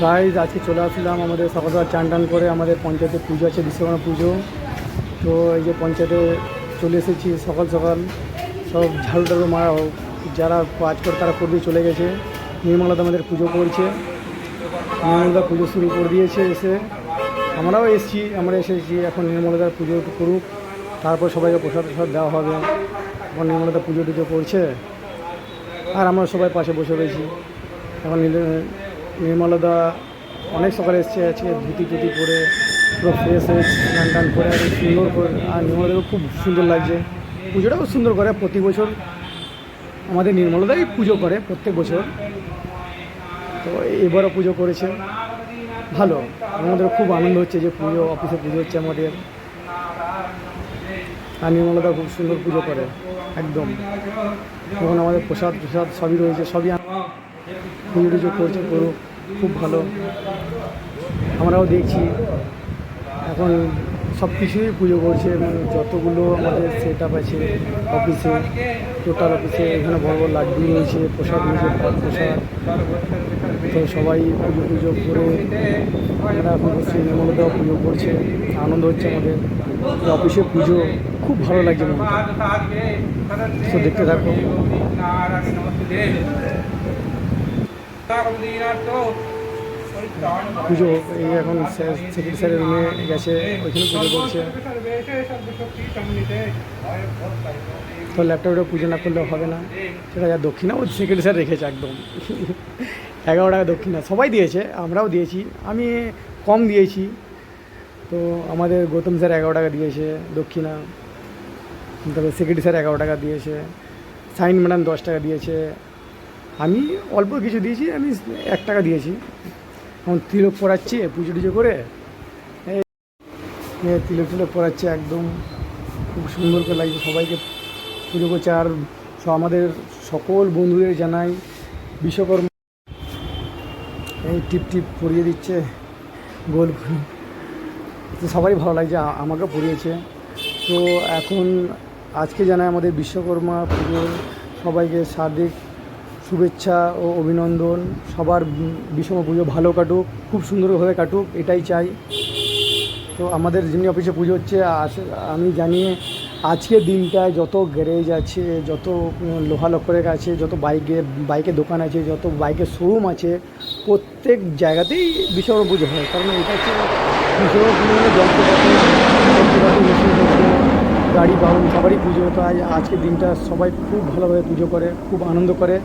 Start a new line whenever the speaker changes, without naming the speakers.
Guys আজকে চলে আসলাম আমাদের সকাল সকাল চান টান করে আমাদের পঞ্চায়েতে পুজো আছে, বিশ্বকর্মা পুজো। তো এই যে পঞ্চায়েতে চলে এসেছি সকাল সকাল, সব ঝাড়ু টাড়ু মারা হোক, যারা কাজ করে তারা করে দিয়ে চলে গেছে। নির্মলাদা আমাদের পুজো করছে, নির্মলাদা পুজো শুরু করে দিয়েছে। এসে আমরাও এসেছি। এখন নির্মলাদার পুজো করুক, তারপর সবাইকে প্রসাদ প্রসাদ দেওয়া হবে। এখন নির্মলাদা পুজো টুজো করছে আর আমরা সবাই পাশে বসে রয়েছি। এখন নির্মলাদা অনেক সকালে এসছে, আজকে ধুতি টুতি পরে পুরো ফ্রেশ হয়ে স্নান টান করে আর সুন্দর করে। আর নির্মলাদাও খুব সুন্দর লাগছে, পুজোটাও সুন্দর করে। প্রতি বছর আমাদের নির্মলাদাই পুজো করে প্রত্যেক বছর, তো এবারও পুজো করেছে ভালো। আমাদের খুব আনন্দ হচ্ছে যে পুজো অফিসে পুজো হচ্ছে আমাদের। আর নির্মলাদা খুব সুন্দর পুজো করে একদম। এখন আমাদের প্রসাদ প্রসাদ সবই রয়েছে, সবই পুজো টুজো করছে, করুক, খুব ভালো। আমরাও দেখছি এখন সব কিছুই পুজো করছে, মানে যতগুলো আমাদের সেট আপ আছে অফিসে, টোটাল অফিসে, এখানে বড় বড় লাড্ডু রয়েছে, প্রসাদ রয়েছে, প্রসাদ। তো সবাই পুজো টুজো করে আমরা এখন বসে নির্মলাদাও পুজো করছে, আনন্দ হচ্ছে আমাদের। অফিসে পুজো খুব ভালো লাগছে মনটা। তো দেখতে থাকো। পুজো এই এখন সেক্রেটারি স্যারের রুমে গেছে, ওইখানে পুজো করছে। তো ল্যাপটপটা পুজো না করলেও হবে না, সেটা যা দক্ষিণা ও সেক্রেটারি স্যার রেখেছে একদম 11 টাকা দক্ষিণা সবাই দিয়েছে, আমরাও দিয়েছি। আমি কম দিয়েছি, তো আমাদের গৌতম স্যার 11 টাকা দিয়েছে দক্ষিণা, তবে সেক্রেটারি স্যার 11 টাকা দিয়েছে, সাইন ম্যাডাম 10 টাকা দিয়েছে, আমি অল্প কিছু দিয়েছি, আমি 1 টাকা দিয়েছি। এখন তিলক পড়াচ্ছি পুজো টুজো করে, তিলক টিলক পড়াচ্ছে একদম খুব সুন্দর করে লাগছে। সবাইকে পুজো করছে আর আমাদের সকল বন্ধুদের জানাই বিশ্বকর্মা। এই টিপ টিপ পরিয়ে দিচ্ছে গোল, সবাই ভালো লাগছে, আমাকেও পরিয়েছে। তো এখন আজকে জানাই আমাদের বিশ্বকর্মা পুজোর সবাইকে সার্বিক শুভেচ্ছা ও অভিনন্দন। সবার বিশ্বকর্মা পুজো ভালো কাটুক, খুব সুন্দরভাবে কাটুক, এটাই চাই। তো আমাদের যেমনি অফিসে পুজো হচ্ছে, আমি জানি আজকের দিনটায় যত গ্যারেজ আছে, যত লোহা লক্করের আছে, যত বাইকের দোকান আছে, যত বাইকের শোরুম আছে, প্রত্যেক জায়গাতেই বিশ্বকর্মা পুজো হয়। কারণ এটা হচ্ছে বিশ্বকর্মা পুজো মানে যন্ত্রপাতি মেশিন, গাড়ি বাহন সবারই পুজো। তো আজকের দিনটা সবাই খুব ভালোভাবে পুজো করে, খুব আনন্দ করে।